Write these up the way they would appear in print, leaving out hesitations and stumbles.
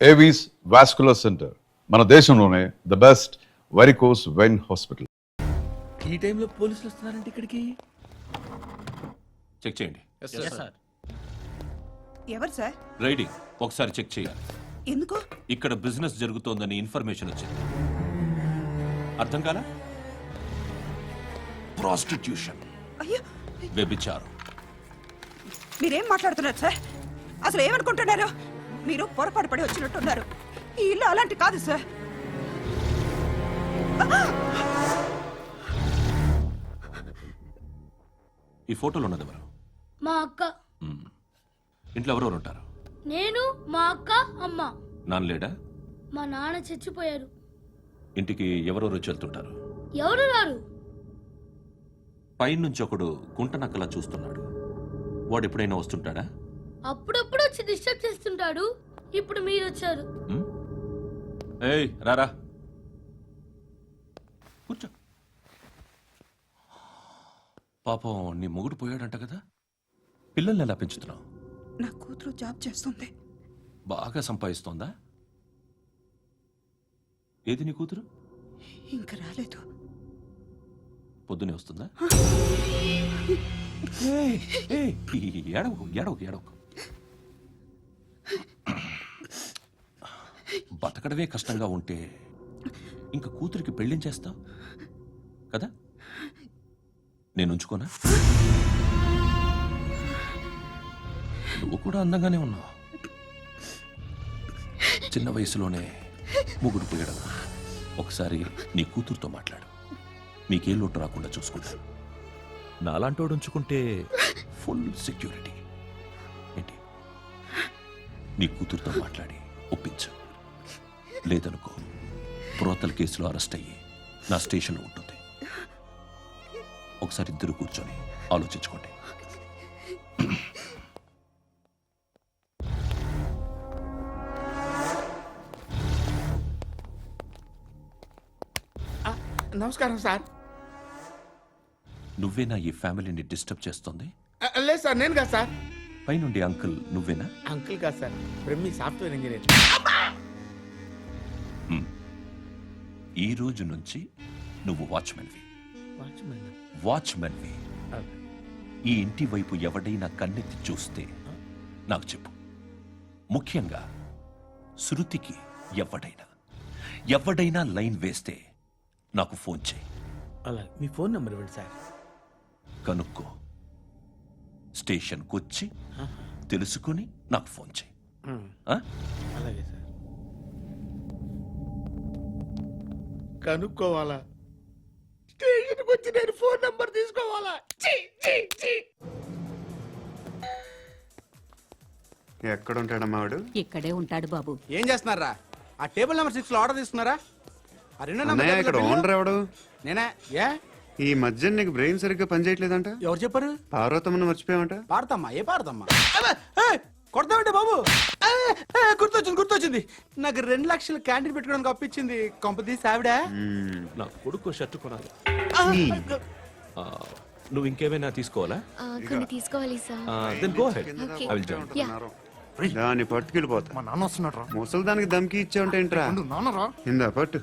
Avis vascular centre, మన దేశంలోనే the best varicose vein hospital. ఈ టైంలో పోలీసులు వస్తున్నారంటే ఇక్కడికి. చెక్ చేయండి. ఎవరు సార్? రైడింగ్ ఒకసారి చెక్ చేయాలి. ఎందుకు? ఇక్కడ బిజినెస్ జరుగుతోందని ఇన్ఫర్మేషన్ వచ్చింది. అర్థం కాలా? ప్రాస్టిట్యూషన్, అయ్యో, వ్యభిచారం. మీరేం మాట్లాడుతున్నారు సార్? అసలు ఏమనుకుంటున్నారు? మీరు పొరపాటు పడి వచ్చినట్టున్నారు. ఈ ఇల్లు అలాంటి కాదు సార్. ఈ ఫోటోలో ఉన్నది ఎవరు? మా అక్క. ఇంట్లో ఎవరెవరు ఉంటారు? నేను, మా అక్క, అమ్మ. నాన్న లేడా? మా నాన్న చచ్చిపోయారు. ఇంటికి ఎవరెవరు వచ్చి వెళ్తుంటారు? ఎవరు రారు. పైనుంచి ఒకడు గుంట నక్కలా చూస్తున్నాడు. వాడు ఎప్పుడైనా వస్తుంటాడా? అప్పుడప్పుడు వచ్చి డిస్టర్బ్ చేస్తుంటాడు. ఇప్పుడు మీరు వచ్చారు. ఏయ్ రారా, కూర్చో. పాపం నీ మొగుడు పోయాడంట కదా, పిల్లల్ని ఎలా పెంచుతున్నావు? నా కూతురు జాబ్ చేస్తుంది. బాగా సంపాదిస్తోందా? ఏది నీ కూతురు? ఇంకా రాలేదు. పొద్దునే వస్తుందా? ఏడవకు ఏడవకు ఏడవకు. బతకడమే కష్టంగా ఉంటే ఇంకా కూతురికి పెళ్ళించేస్తావు కదా? నేను ఉంచుకోనా? నువ్వు కూడా అందంగానే ఉన్నావు. చిన్న వయసులోనే ముగ్గురు పోయడం. ఒకసారి నీ కూతురుతో మాట్లాడు. మీకే లోటు రాకుండా చూసుకుంటాను. నాలాంటోడు ఉంచుకుంటే ఫుల్ సెక్యూరిటీ. ఏంటి? నీ కూతురుతో మాట్లాడి ఒప్పించు. లేదనుకో, ప్రోతల కేసులో అరెస్ట్ అయ్యి నా స్టేషన్లో ఉంటుంది. ఒకసారి ఇద్దరు కూర్చొని ఆలోచించుకోండి. నమస్కారం సార్. నువ్వేనా ఈ ఫ్యామిలీని డిస్టర్బ్ చేస్తుంది? లేదు సార్, నేను కాదు సార్. పైనుండి అంకుల్ నువ్వేనా? అంకుల్ కాదు సార్, బ్రహ్మి సాఫ్ట్వేర్ ఇంజనీర్. ఈ రోజు నుంచి నువ్వు వాచ్మెన్వి. ఈ ఇంటి వైపు ఎవడైనా కన్నెత్తి చూస్తే నాకు చెప్పు. ముఖ్యంగా శృతికి ఎవడైనా లైన్ వేస్తే నాకు ఫోన్ చేయి. అలా మీ ఫోన్ నెంబర్ ఇవ్వండి సార్. కనుక్కో, స్టేషన్కి వచ్చి తెలుసుకుని నాకు ఫోన్ చేయి. అలాగే సార్. కనుక్కోవాలా? స్టేషన్కి వచ్చి నేను ఫోన్ నెంబర్ తీసుకోవాలా? ఎక్కడ ఉంటాడమ్మా వాడు? ఇక్కడే ఉంటాడు బాబు. ఏం చేస్తున్నారా? ఆ టేబుల్ నెంబర్ 6 లో ఆర్డర్ తీసుకున్నారా? ఆ రెండో నెంబర్ ఇక్కడ ఓనర్ ఎవడు? నేనే. ఏ ఈ మధ్య నీకు బ్రెయిన్ సరిగ్గా పనిచేయట్లేదంట. ఎవరు చెప్పారు? పార్వతమ్మను మర్చిపోయామంట. పాడతామ్మా? ఏ పాడతామ్మా? కొడతామంటే బాబు. గుర్తొచ్చింది. నాకు 2 లక్షలు క్యాంటీన్ పెట్టుకోవడానికి అప్పించింది. కొంపదీసి ఆవిడ. నా కొడుకు షర్ట్ కొనాలి. నువ్వు ఇంకేమైనా తీసుకోవాలా? కొన్ని తీసుకోవాలి sir. Then go ahead. I will join. దాన్ని పట్టుకెళ్ళిపోతా. మా నాన్న వస్తున్నాడు రా. ముసలి దానికి దమ్కి ఇచ్చావుంటేంట్రా? నాన్నరా ఇందా పట్టు.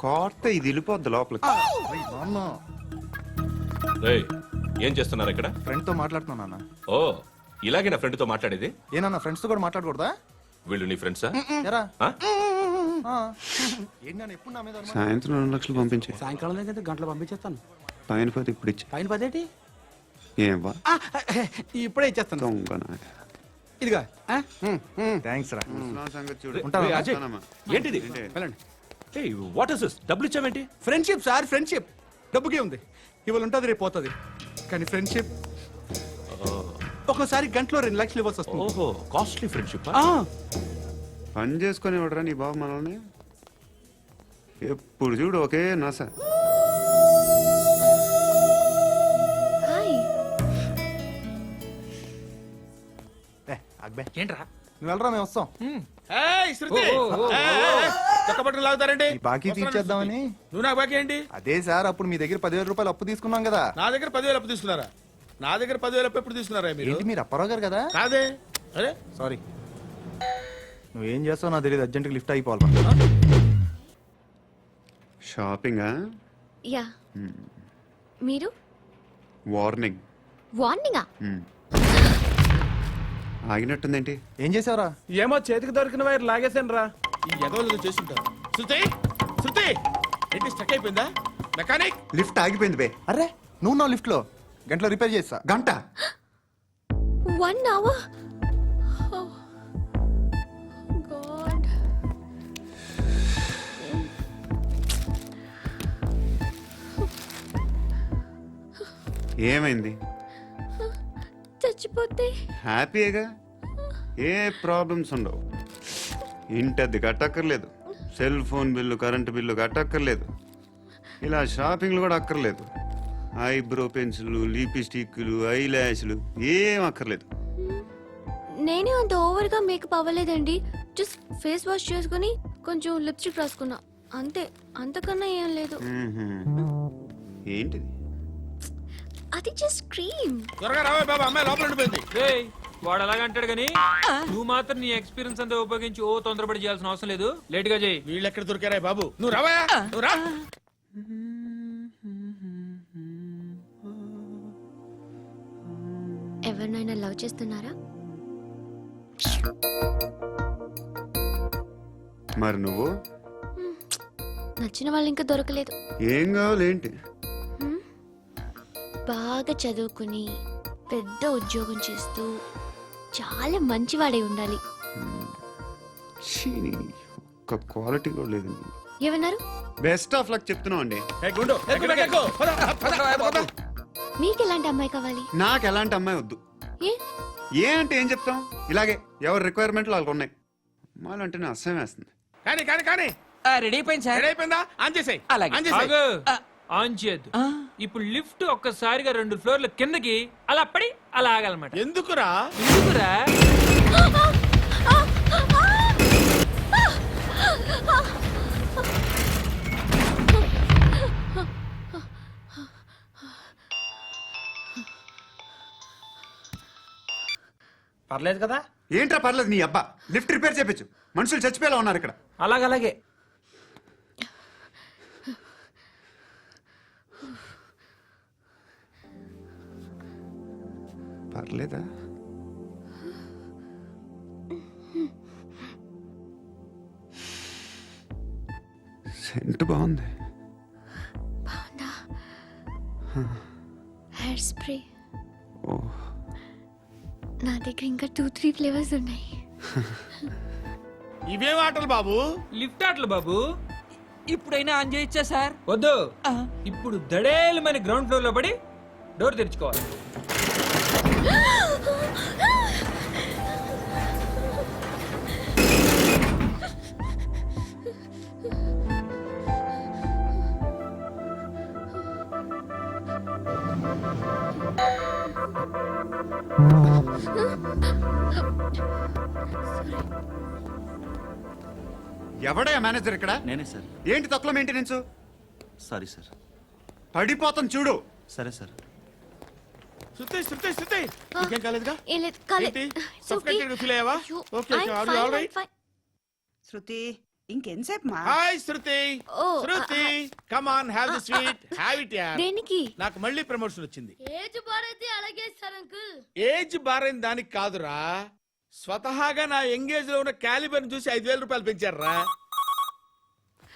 కోర్త ఇది వెళ్ళిపోద్ది లోపలికి. రేయ్, ఏం చేస్తున్నారు ఇక్కడ? ఫ్రెండ్ తో మాట్లాడుతున్నా నాన్న. ఓ, ఇలాగే నా ఫ్రెండ్ తో మాట్లాడేది? ఏనా ఫ్రెండ్స్ తో కూడా మాట్లాడకూడదా? వీళ్ళు నీ ఫ్రెండ్సా? ఎరా ఆ? ఏంటి నాన్న ఎప్పుడు నా మీద అనుమానం? సాయంత్రం 2 లక్షలు పంపించే. సాయంకాలం దగ్గర గంటలు పంపించేస్తాను. పైన 10 ఇప్పుడు ఇచ్చే. పైన 10 ఏంటి? ఏం వా ఇప్పుడే ఇచ్చేస్తాను. దొంగనా. ఇదిగా థ్యాంక్స్ రా. ముసలాం సంగతి చూడు. రేయ్, అజయ్, ఏంటిది? వెళ్ళండి. ఏయ్, వాట్ ఇస్ దిస్? డబ్బులు ఇచ్చావేంటి? Friendship sir, friendship. డబ్బుకే ఉంది. ఇవాళ ఉంటుంది, రేపు పోతుంది. కానీ ఫ్రెండ్షిప్ ఒక్కోసారి గంటలో 2 లక్షలు ఇవ్వాల్సి వస్తుంది. ఓహో, కాస్ట్లీ ఫ్రెండ్షిప్. పని చేసుకొని ఇవ్వడరా నీ బాబు మనల్ని? ఎప్పుడు చూడు ఒకే నాస. ఏంట్రా నువ్వు వెళ్ళరా, మేము వస్తాం. చక్కబట్టలు లాగుతారండి. బాకీ తీర్చేద్దామని. నువ్వు నాకు బాకీ ఏంటి? అదే సార్, అప్పుడు మీ దగ్గర 10,000 రూపాయలు అప్పు తీసుకున్నాం కదా. నా దగ్గర 10,000 అప్పు తీసుకున్నారా? నా దగ్గర 10,000 అప్పు ఎప్పుడు తీసుకున్నారా మీరు? ఏంటి మీరు అప్పారావు గారు కదా? కాదే. అరే సారీ. నువ్వేం చేస్తావు నాకు తెలియదు, అర్జెంట్గా లిఫ్ట్ అయిపోవాలి. షాపింగా? యా మీరు వార్నింగ్. వార్నింగా? ఆగినట్టుందేంటి? ఏం చేసావురా? ఏమో చేతికి దొరికిన వైర్ లాగేసాను రా. ఈ ఎగవలు చేస్తుంటారు. శృతి శృతి ఏంటి స్టక్ అయిపోయిందా? మెకానిక్ లిఫ్ట్ ఆగిపోయింది బే. అరే నువ్వు నా లిఫ్ట్లో గంటలో రిపేర్ చేస్తా. గంట? 1 hour? Oh, God. ఏమైంది? చచ్చిపోతే హ్యాపీగా, ఏ ప్రాబ్లమ్స్ ఉండవు. ఇంటి అద్దె కట్టక్కర్లేదు, cell phone bill, current bill కట్టక్కర్లేదు, ఇలా షాపింగ్లు కూడా అక్కర్లేదు. ఐబ్రో పెన్సిల్లు, లిప్స్టిక్లు, ఐ ల్యాష్లు ఏం అక్కర్లేదు. నేనే అంత ఓవర్గా మేకప్ అవ్వలేదండి. జస్ట్ ఫేస్ వాష్ చేసుకుని కొంచెం లిప్స్టిక్ రాసుకున్నా అంతే, అంతకన్నా ఏం లేదు. ఏంటిది? అది జస్ట్ క్రీమ్. త్వరగా రావే బాబా, అమ్మాయి లోపల ఉండిపోయింది. వాడు అలాగంటాడు గానీ నువ్వు మాత్రం నీ ఎక్స్పీరియన్స్ అంతా ఉపయోగించి ఓ తొందరపడి చేయాల్సిన అవసరం లేదు. లేట్ గా చేయి. వీళ్ళు ఎక్కడ దొరికారా బాబు? నువ్వు రావయా, నువ్వు రా. ఎవరినైనా లవ్ చేస్తున్నారా? మరి నువ్వు? నచ్చిన వాళ్ళు ఇంకా దొరకలేదు. ఏం కావాలి ఏంటి? బాగా చదువుకుని పెద్ద ఉద్యోగం చేస్తూ చాలా మంచివాడై ఉండాలి. ఛీ, ఒక్క క్వాలిటీ కూడా లేదు. ఏమన్నారు? బెస్ట్ ఆఫ్ లక్ చెప్తున్నావు అండి. ఏ గుండు, ఎక్కు, ఎక్కు. పద, పద, పద. మీకు ఎలాంటి అమ్మాయి కావాలి? నాకు ఎలాంటి అమ్మాయి వద్దు. ఏ ఏ అంటే ఏం చెప్తాం, ఇలాగే ఎవరి రిక్వైర్మెంట్లు వాళ్ళకు ఉన్నాయి. అమ్మాయిలు అంటేనే అసహ్యం వేస్తుంది. కానీ కానీ కానీ రెడీ అయిపోయింది సార్. రెడీ అయిపోయిందా? ఆన్ చేసేయ్. అలాగే. ఆన్ చేసేయ్. ఆగు. ఆన్ చేయద్దు. ఇప్పుడు లిఫ్ట్ ఒక్కసారిగా 2 ఫ్లోర్ల కిందకి అలా పడి అలా ఆగాలన్నమాట. ఎందుకురా? ఎందుకురా? పర్లేదు కదా? ఏంట్రా పర్లేదు, నీ అబ్బా లిఫ్ట్ రిపేర్ చేపించు. మనుషులు చచ్చిపోయేలా ఉన్నారు ఇక్కడ. అలాగలాగే. పర్లేదా? సెంట్ బాగుంది. బాగుందా? Hair spray. ఓ, నా దగ్గర ఇంకా 2-3 ఫ్లేవర్స్ ఉన్నాయి. ఇవేం ఆటలు బాబు? లిఫ్ట్ ఆటలు బాబు. ఇప్పుడైనా ఆన్ చేయొచ్చా సార్? వద్దు. ఇప్పుడు దడేలమైన గ్రౌండ్ ఫ్లోర్ లో పడి డోర్ తెరుచుకోవాలి. ఎవడయ్యా మేనేజర్ ఇక్కడ? నేనే సార్. ఏంటి తక్కువ మెయింటెనెన్స్? Sorry sir. పడిపోతాం చూడు. సరే సార్. శృతి శృతి శృతి ఇంకేం కాలేదుగా? ఏం లేదు, కాలేదు. ఏంటి? It's okay. Suffocated గా feel అయ్యావా? అయ్యో, Okay, okay. I'm Are you fine, all I'm right? fine. శృతి ఇంకెంతసేపు మా? Hi Shruti. Oh, Shruti come on, have the sweet, have it యార్. దేనికి? నాకు మళ్ళీ ప్రమోషన్ వచ్చింది. ఏజ్ బారైతే అలాగే సార్ అంకుల్. ఏజ్ బారైన దానికి కాదురా, స్వతహాగా నా ఎంగేజ్ లో ఉన్న క్యాలిబర్ చూసి 5,000 రూపాయలు పెంచారా.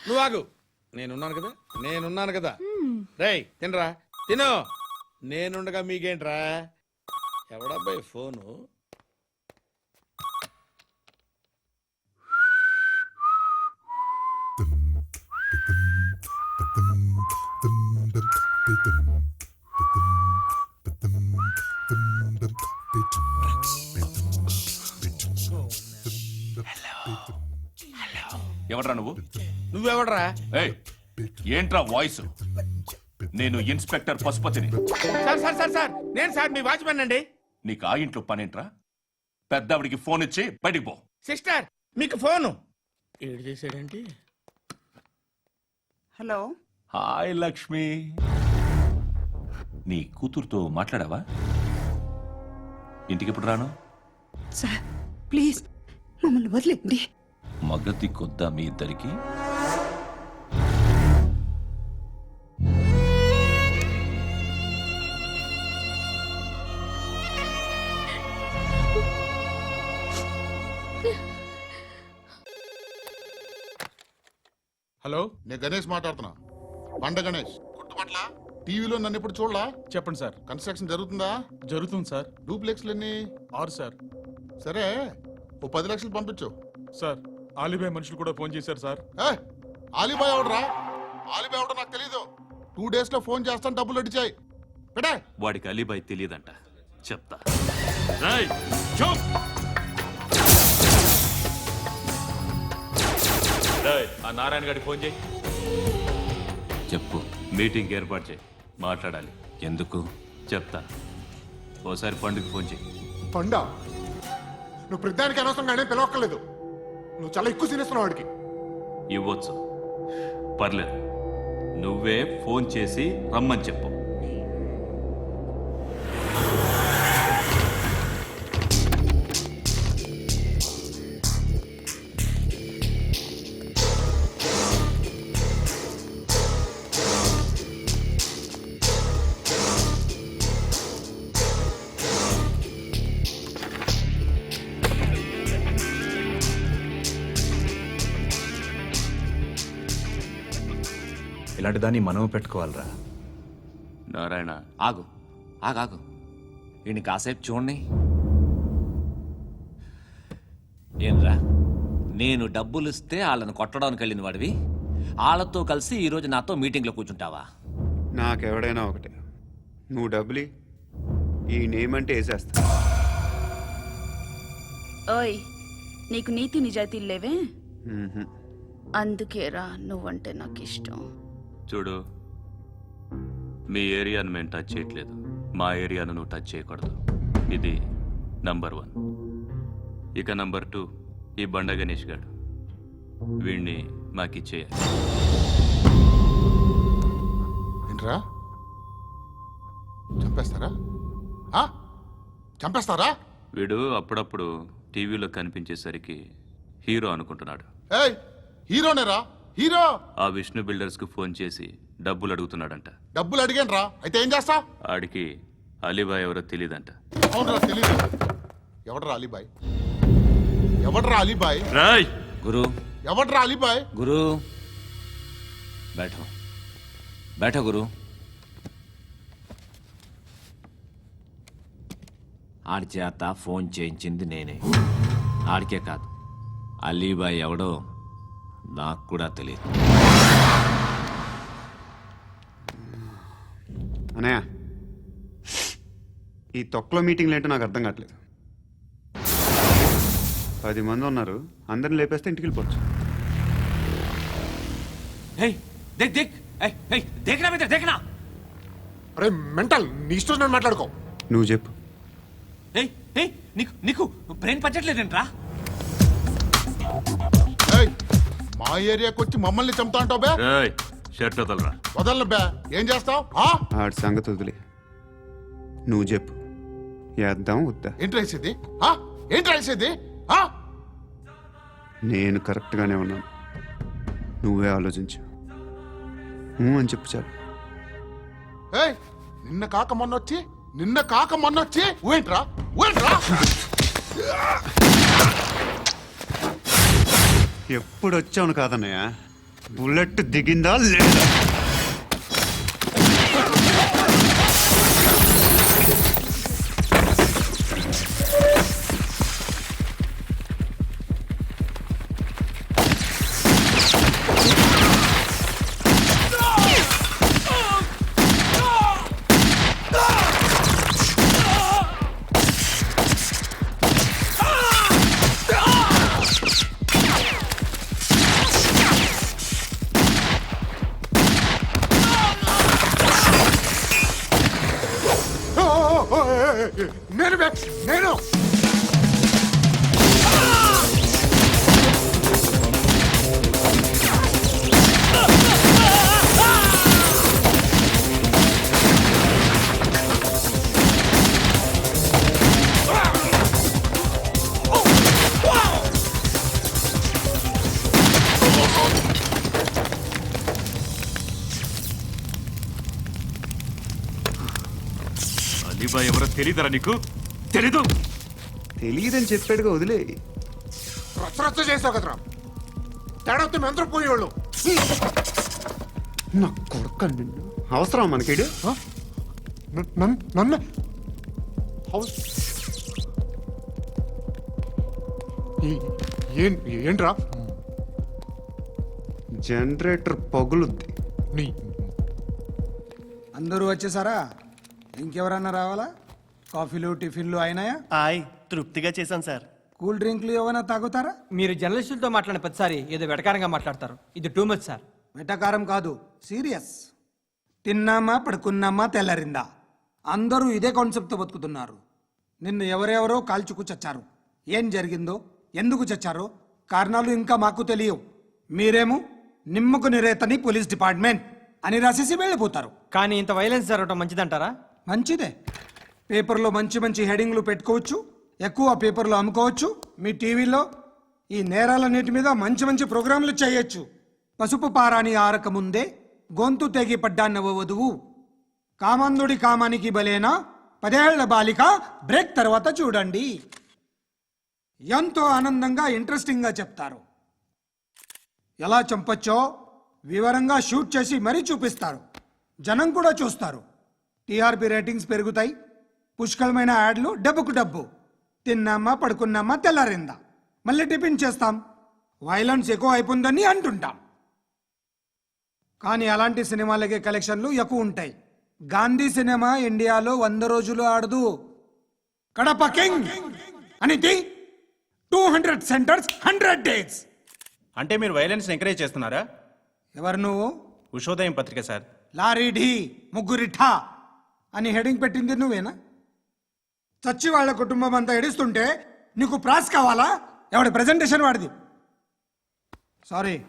నువ్వు ఆగు, నేనున్నాను కదా. రేయ్ తినరా, తిను. నేనుండగా మీకేంట్రా? ఎవడబ్బాయి ఫోను? ఎవడ్రా నువ్వు? నువ్వెవడరా? ఏయ్, ఏంట్రా వాయిస్? నేను ఇన్స్పెక్టర్ పశుపతిని. సార్ సార్ సార్ సార్ నేను సార్ మీ వాచ్మెన్ అండి. నీకు ఆ ఇంట్లో పనేంట్రా? పెద్దవిడికి ఫోన్ ఇచ్చి బయటికి పో. సిస్టర్ మీకు ఫోను. ఏడు చేశాడేంటి? హలో. హాయ్ లక్ష్మి. నీ కూతురుతో మాట్లాడావా? ఇంటికి ఎప్పుడు రాను? సార్ ప్లీజ్ మమ్మల్ని వదిలేండి. మగతి కొద్దా మీ ఇద్దరికి? హలో, నేను గణేష్ మాట్లాడుతున్నా. బండ గణేష్ గుర్తుపట్ల టీవీలో నన్ను ఇప్పుడు చూడలా? చెప్పండి సార్. కన్స్ట్రక్షన్ జరుగుతుందా? జరుగుతుంది సార్. డూప్లెక్స్లు ఎన్ని? 6 సార్. సరే, ఓ 10 లక్షలు పంపించు. సార్, ఆలిబాయ్ మనుషులు కూడా ఫోన్ చేశారు సార్. ఏ ఆలిబాయ్ ఎవడరా? ఆలిబాయ్ ఎవడో నాకు తెలీదు. 2 days లో ఫోన్ చేస్తాను, డబ్బులు అడిచాయి పెడే. వాడికి అలీబాయ్ తెలియదంట, చెప్తా. ఆ నారాయణ గారికి ఫోన్ చేయి. చెప్పు. మీటింగ్ ఏర్పాటు చేయి, మాట్లాడాలి. ఎందుకు చెప్తా. ఓసారి పండుగ ఫోన్ చేయి. పండ నువ్వు ప్రతిదానికి అనవసరంగానే పిలవక్కర్లేదు. నువ్వు చాలా ఎక్కువ తినేస్తున్నావు వాడికి. ఇవ్వచ్చు, పర్లేదు. నువ్వే ఫోన్ చేసి రమ్మని చెప్పు. ఇలాంటి దాన్ని మనం పెట్టుకోవాలరా. నారాయణ, ఆగు ఆగు ఈయన కాసేపు చూడండి. ఏంరా, నేను డబ్బులు ఇస్తే వాళ్ళని కొట్టడానికి వెళ్ళిన వాడివి, వాళ్ళతో కలిసి ఈరోజు నాతో మీటింగ్లో కూర్చుంటావా? నాకెవడైనా ఒకటే. నువ్వు డబ్బులి, ఈ నేమ్ అంటే వేసేస్తా. ఓయ్, నీకు నీతి నిజాయితీలు లేవే? మ్మ్హ్మ్. అందుకేరా నువ్వంటే నాకు ఇష్టం. చూడు, మీ ఏరియాను మేము టచ్ చేయట్లేదు, మా ఏరియాను నువ్వు టచ్ చేయకూడదు. ఇది నంబర్ 1. ఇక నంబర్ 2, ఈ బండ గణేష్ గారు. వీణ్ణి మాకిచ్చేయాలి. ఏంట్రా, చంపేస్తారా? ఆ? చంపేస్తారా? వీడు అప్పుడప్పుడు టీవీలో కనిపించేసరికి హీరో అనుకుంటున్నాడు. ఏయ్, హీరోనేరా, హీరో. ఆ విష్ణు బిల్డర్స్కు ఫోన్ చేసి డబ్బులు అడుగుతున్నాడంట. డబ్బులు అడిగాను రా, అయితే ఏం చేస్తా? ఆడికి అలీబాయ్ ఎవరో తెలీదంట. అవునరా, తెలీదు. ఎవడరా అలీబాయ్? ఎవడరా అలీబాయ్? రాయ్ గురు, ఎవడరా అలీబాయ్? గురు बैठो बैठो గురు. ఆడి చేత ఫోన్ చేయించింది నేనే. ఆడికే కాదు, అలీబాయ్ ఎవడో నాకు కూడా తెలియదు. అనయ్య, ఈ తొక్కలో మీటింగ్లు ఏంటో నాకు అర్థం కావట్లేదు. 10 మంది ఉన్నారు, అందరిని లేపేస్తే ఇంటికి వెళ్ళిపోవచ్చు. देख देख देखना बेटा देखना. అరే మెంటల్, నీ ఇష్టం నేను మాట్లాడుకో. నువ్వు చెప్పు. నీకు నీకు బ్రెయిన్ పచ్చట్లేదంట్రా. ఏయ్, మా ఏరియాకి వచ్చి మమ్మల్ని చంపుతా అంటావు బే? రాయ్, షర్ట్ వదలరా. వదలను బే. ఏం చేస్తావు? ఆడి సంగతి వదిలే, నువ్వు చెప్పు. వేద్దాం వద్దా? ఏంటి రాసేది? ఏంటి రాసేది? నేను కరెక్ట్గానే ఉన్నాను, నువ్వే ఆలోచించు. అని చెప్పు చాలు. ఏయ్, నిన్న కాక మొన్నొచ్చి ఊయంట్రా. ఎప్పుడు వచ్చావును కాదన్నయ్య, బుల్లెట్ దిగిందా లేదా? అలీబాయ్ ఎవరో తెలీదరా నీకు? తెలీదు. తెలియదని చెప్పాడుగా వదిలే. రచ్చ చేసావు కదరా తేడా వస్తే మెంతరం పోయేవాళ్ళు నా కొడుకు నిన్ను అవసరం మనకిడు. నన్ను హౌస్ ఏంట్రా జనరేటర్ పగులుద్ది. నీ అందరూ వచ్చేసారా? ఇంకెవరన్నా రావాలా? కాఫీలు టిఫిన్లు అయినాయా? తృప్తిగా చేశాను సార్. కూల్ డ్రింక్లు ఏమైనా తాగుతారా? మీరు జర్నలిస్టులతో మాట్లాడిన ప్రతిసారి ఏదో వెటకారంగా మాట్లాడతారు. ఇది టూ మచ్ సార్. వెటకారం కాదు, సీరియస్. తిన్నామా పడుకున్నామా తెల్లరిందా, అందరూ ఇదే కాన్సెప్ట్తో బతుకుతున్నారు. నిన్ను ఎవరెవరో కాల్చుకు చచ్చారు. ఏం జరిగిందో, ఎందుకు చచ్చారో కారణాలు ఇంకా మాకు తెలియవు. మీరేమో నిమ్మకు నిరేతని పోలీస్ డిపార్ట్మెంట్ అని రాసేసి వెళ్ళిపోతారు. కానీ ఇంత వైలెన్స్ జరగడం మంచిదంటారా? మంచిదే. పేపర్లో మంచి మంచి హెడింగ్లు పెట్టుకోవచ్చు, ఎక్కువ పేపర్లు అమ్ముకోవచ్చు. మీ టీవీలో ఈ నేరాలన్నిటి మీద మంచి మంచి ప్రోగ్రాంలు చేయొచ్చు. పసుపు పారాని ఆరక ముందే గొంతు తెగి పడ్డాన్నవ వధువు, కామందుడి కామానికి బలేనా 10 ఏళ్ల బాలిక బ్రేక్ తర్వాత చూడండి. ఎంతో ఆనందంగా ఇంట్రెస్టింగ్గా చెప్తారు. ఎలా చంపచ్చో వివరంగా షూట్ చేసి మరీ చూపిస్తారు. జనం కూడా చూస్తారు. టీఆర్పీ రేటింగ్స్ పెరుగుతాయి. పుష్కలమైన యాడ్లు, డబ్బుకు డబ్బు. తిన్నామా పడుకున్నామా తెల్లారిందా, మళ్ళీ టిఫిన్ చేస్తాం. వైలెన్స్ ఎక్కువ అయిపోయిందని అంటుంటాం. కానీ అలాంటి సినిమాలకే కలెక్షన్లు ఎక్కువ ఉంటాయి. గాంధీ సినిమా ఇండియాలో 100 రోజులు ఆడదు. కడప కింగ్ అనితి 200 సెంటర్స్ 100 డేస్. అంటే మీరు వైలెన్స్ ఎంకరేజ్ చేస్తున్నారా? ఎవరు నువ్వు? ఉషోదయం పత్రిక సార్. లారీ ఢీ ముగ్గురిఠా అని హెడింగ్ పెట్టింది నువ్వేనా? చచ్చి వాళ్ళ కుటుంబం అంతా ఎడుస్తుంటే నీకు ప్రాస్ కావాలా? ఎవడి ప్రెజెంటేషన్ వాడిది. సారీ.